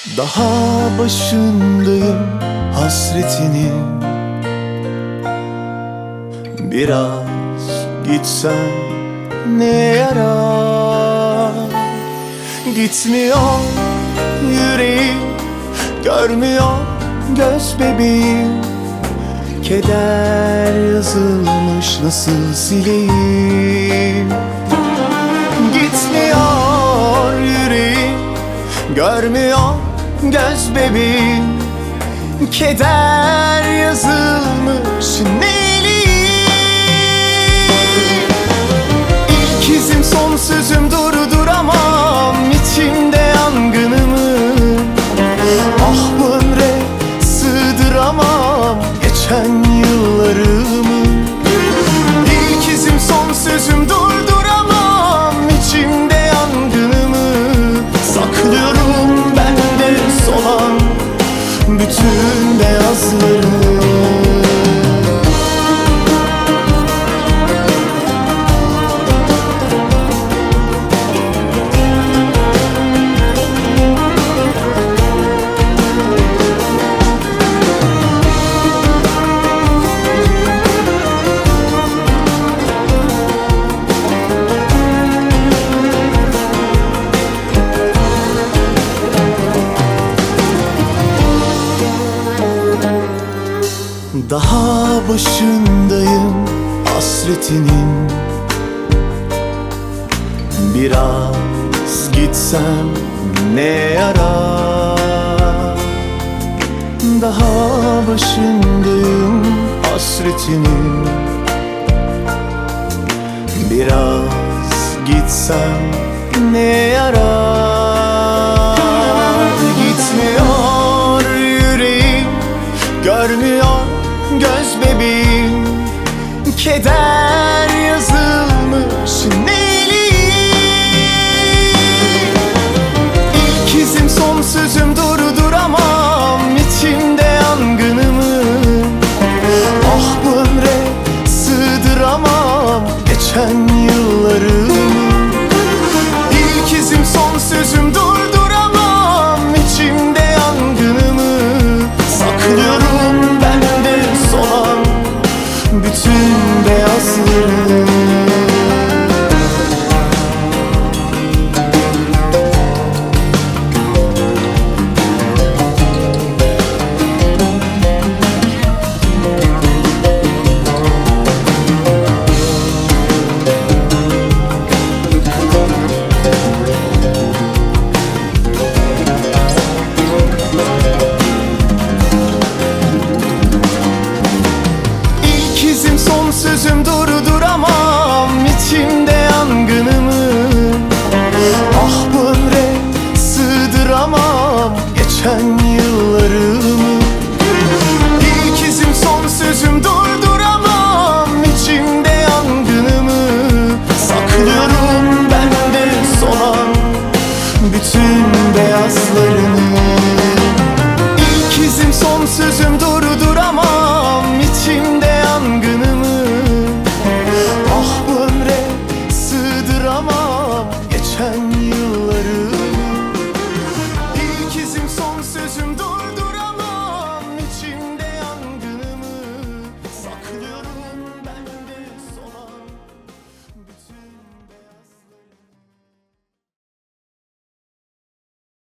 Daha başındayım hasretinin. Biraz gitsen ne yarar? Gitmiyor yüreğim, görmüyor göz bebeğim. Keder yazılmış, nasıl sileyim? Gitmiyor yüreğim, görmüyor göz bebeğim. Keder yazılmış, neyleyim? İlk izim son sözüm, durduramam içimde yangınımı. Ah bu ömre sığdıramam geçen yıllarımı. İlk izim son sözüm, durduramam içimde yangınımı. Saklıyorum bende solan bütün beyazlarımı. Daha başındayım hasretinin. Biraz gitsem ne yarar? Daha başındayım hasretinin. Biraz gitsem ne yarar? Gitmiyor yüreğim, görmüyor göz bebeğim. Keder